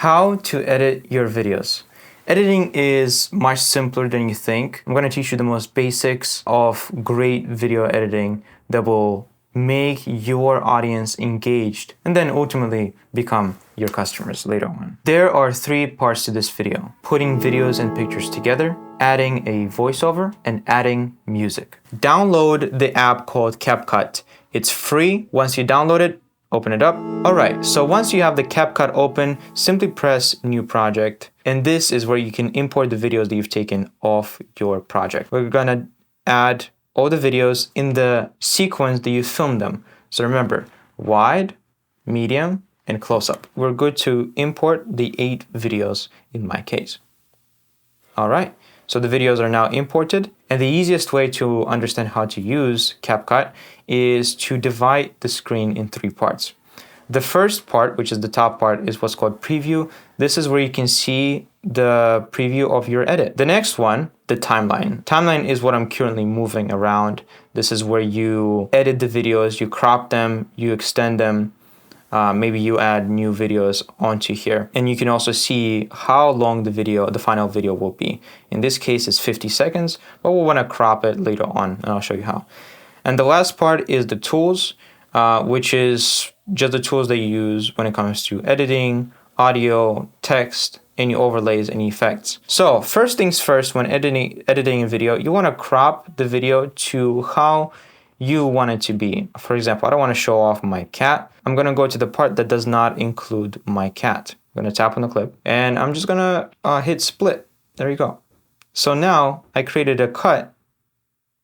How to edit your videos. Editing is much simpler than you think. I'm going to teach you the most basics of great video editing that will make your audience engaged and then ultimately become your customers later on. There are 3 parts to this video: putting videos and pictures together, adding a voiceover, and adding music. Download the app called CapCut. It's free. Once you download it, open it up. All right, so once you have the CapCut open, simply press New Project. And this is where you can import the videos that you've taken off your project. We're gonna add all the videos in the sequence that you filmed them. So remember, wide, medium, and close-up. We're good to import the 8 videos in my case. All right, so the videos are now imported. And the easiest way to understand how to use CapCut is to divide the screen in 3 parts. The first part, which is the top part, is what's called preview. This is where you can see the preview of your edit. The next one, the timeline. Timeline is what I'm currently moving around. This is where you edit the videos, you crop them, you extend them. Maybe you add new videos onto here. And you can also see how long the final video will be. In this case, it's 50 seconds, but we'll want to crop it later on, and I'll show you how. And the last part is the tools, which is just the tools that you use when it comes to editing, audio, text, any overlays, any effects. So first things first, when editing a video, you want to crop the video to how you want it to be. For example, I don't want to show off my cat. I'm going to go to the part that does not include my cat. I'm going to tap on the clip and I'm just going to hit split. There you go. So now I created a cut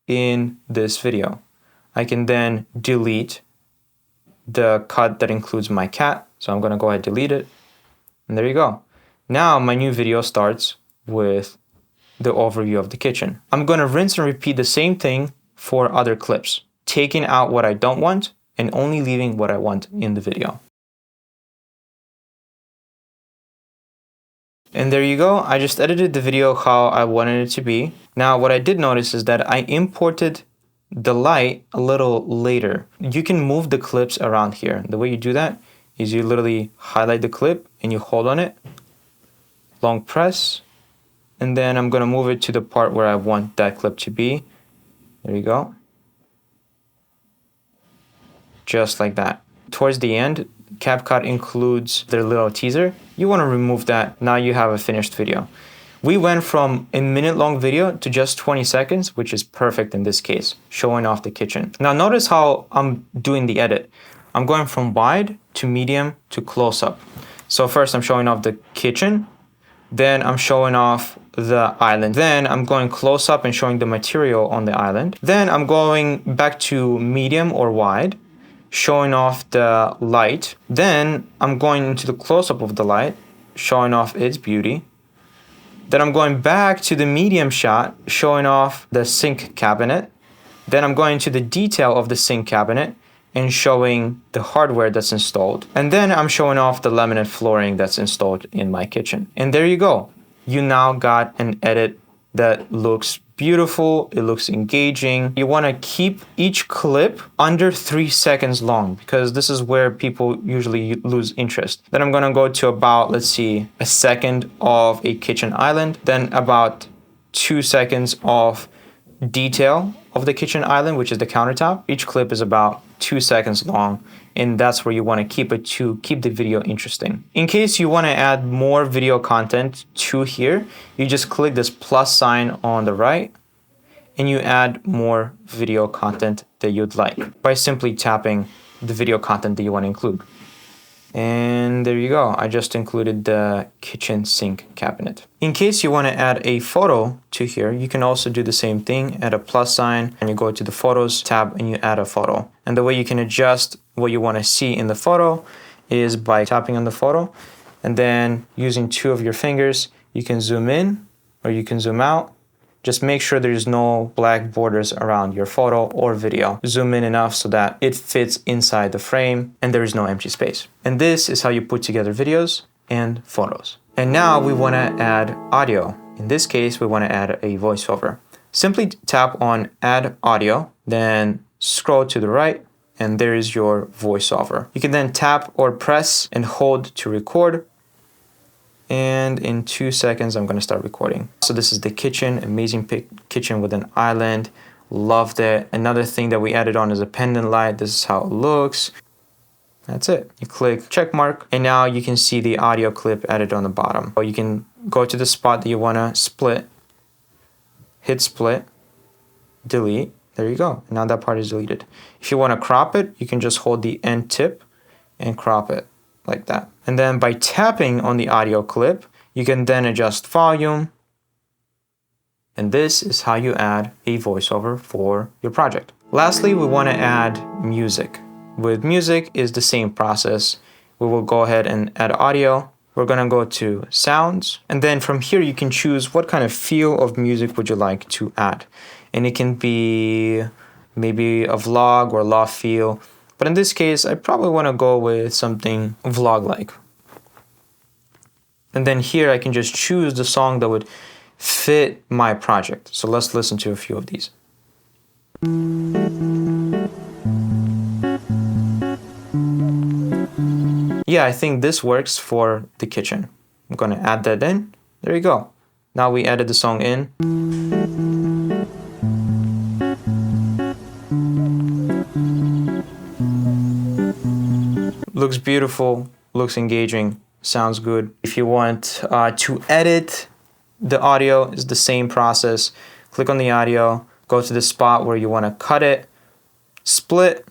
in this video. I can then delete the cut that includes my cat. So I'm going to go ahead and delete it. And there you go. Now my new video starts with the overview of the kitchen. I'm going to rinse and repeat the same thing for other clips, taking out what I don't want and only leaving what I want in the video. And there you go. I just edited the video how I wanted it to be. Now, what I did notice is that I imported the light a little later. You can move the clips around here. The way you do that is you literally highlight the clip and you hold on it, long press, and then I'm going to move it to the part where I want that clip to be. There you go. Just like that. Towards the end, CapCut includes their little teaser. You want to remove that. Now you have a finished video. We went from a minute-long video to just 20 seconds, which is perfect in this case, showing off the kitchen. Now notice how I'm doing the edit. I'm going from wide to medium to close-up. So first I'm showing off the kitchen. Then I'm showing off the island. Then I'm going close up and showing the material on the island. Then I'm going back to medium or wide, showing off the light. Then I'm going into the close up of the light, showing off its beauty. Then I'm going back to the medium shot, showing off the sink cabinet. Then I'm going to the detail of the sink cabinet and showing the hardware that's installed. And then I'm showing off the laminate flooring that's installed in my kitchen. And there you go. You now got an edit that looks beautiful, it looks engaging. You wanna keep each clip under 3 seconds long because this is where people usually lose interest. Then I'm gonna go to about, let's see, a second of a kitchen island, then about 2 seconds of detail of the kitchen island, which is the countertop. Each clip is about 2 seconds long, and that's where you want to keep it to keep the video interesting. In case you want to add more video content to here, you just click this plus sign on the right and you add more video content that you'd like by simply tapping the video content that you want to include. And there you go. I just included the kitchen sink cabinet. In case you want to add a photo to here, you can also do the same thing. Add a plus sign and you go to the photos tab and you add a photo. And the way you can adjust what you want to see in the photo is by tapping on the photo and then using 2 of your fingers, you can zoom in or you can zoom out. Just make sure there's no black borders around your photo or video. Zoom in enough so that it fits inside the frame and there is no empty space. And this is how you put together videos and photos. And now we want to add audio. In this case, we want to add a voiceover. Simply tap on Add Audio, then scroll to the right, and there is your voiceover. You can then tap or press and hold to record, And in 2 seconds, I'm gonna start recording. So this is the kitchen, amazing kitchen with an island. Loved it. Another thing that we added on is a pendant light. This is how it looks. That's it. You click check mark, and now you can see the audio clip added on the bottom. Or you can go to the spot that you wanna split, hit split, delete. There you go. Now that part is deleted. If you wanna crop it, you can just hold the end tip and crop it like that. And then by tapping on the audio clip, you can then adjust volume. And this is how you add a voiceover for your project. Lastly, we want to add music. With music is the same process. We will go ahead and add audio. We're going to go to sounds. And then from here, you can choose what kind of feel of music would you like to add. And it can be maybe a vlog or law feel. But in this case, I probably want to go with something vlog-like. And then here I can just choose the song that would fit my project. So let's listen to a few of these. Yeah, I think this works for the kitchen. I'm gonna add that in. There you go. Now we added the song in. Looks beautiful, looks engaging, sounds good. If you want to edit the audio, is the same process. Click on the audio, go to the spot where you want to cut it, split,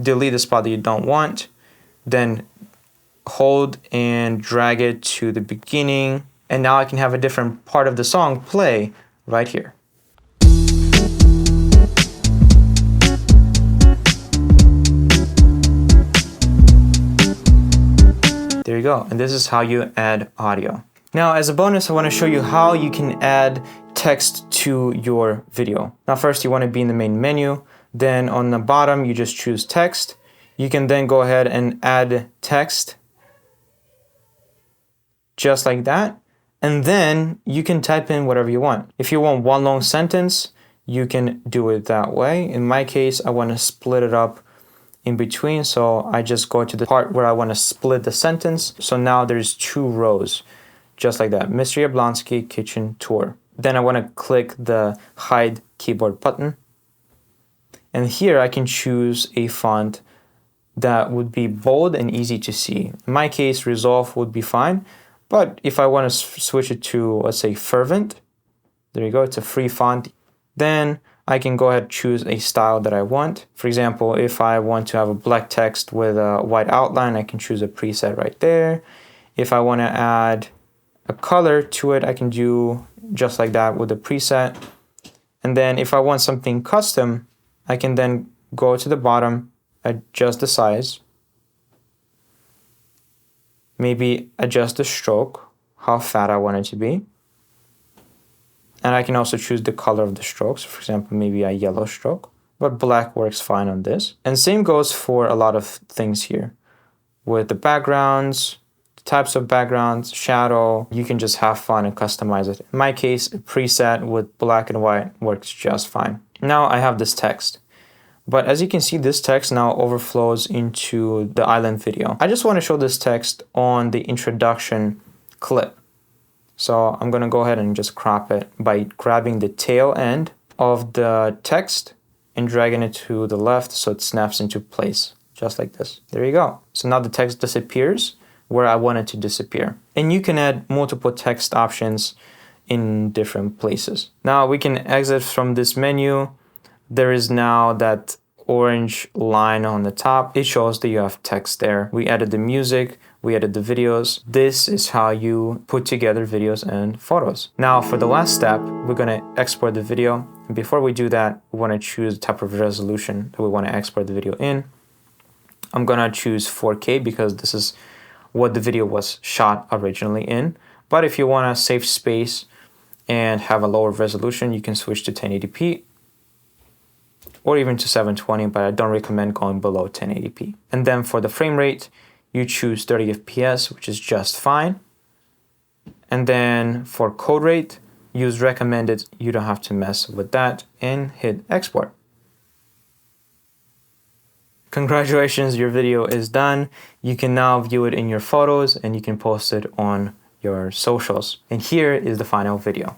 delete the spot that you don't want, then hold and drag it to the beginning, and now I can have a different part of the song play right here. There you go, and this is how you add audio. Now, as a bonus, I want to show you how you can add text to your video. Now, first you want to be in the main menu, then on the bottom you just choose text. You can then go ahead and add text just like that, and then you can type in whatever you want. If you want one long sentence, you can do it that way. In my case, I want to split it up in between, so I just go to the part where I want to split the sentence. So now there's 2 rows, just like that. Mr. Yablonsky kitchen tour. Then I want to click the hide keyboard button, and here I can choose a font that would be bold and easy to see. In my case, Resolve would be fine, but if I want to switch it to, let's say, Fervent, there you go, it's a free font. Then I can go ahead and choose a style that I want. For example, if I want to have a black text with a white outline, I can choose a preset right there. If I want to add a color to it, I can do just like that with a preset. And then if I want something custom, I can then go to the bottom, adjust the size, maybe adjust the stroke, how fat I want it to be. And I can also choose the color of the strokes. For example, maybe a yellow stroke, but black works fine on this. And same goes for a lot of things here. With the backgrounds, types of backgrounds, shadow, you can just have fun and customize it. In my case, a preset with black and white works just fine. Now I have this text. But as you can see, this text now overflows into the island video. I just want to show this text on the introduction clip. So I'm going to go ahead and just crop it by grabbing the tail end of the text and dragging it to the left so it snaps into place, just like this. There you go. So now the text disappears where I want it to disappear. And you can add multiple text options in different places. Now we can exit from this menu. There is now that orange line on the top. It shows that you have text there. We added the music, we added the videos. This is how you put together videos and photos. Now for the last step, we're gonna export the video. And before we do that, we wanna choose the type of resolution that we wanna export the video in. I'm gonna choose 4K because this is what the video was shot originally in. But if you wanna save space and have a lower resolution, you can switch to 1080p. Or even to 720, but I don't recommend going below 1080p. And then for the frame rate, you choose 30 FPS, which is just fine. And then for code rate, use recommended. You don't have to mess with that, and hit export. Congratulations, your video is done. You can now view it in your photos and you can post it on your your socials. And here is the final video.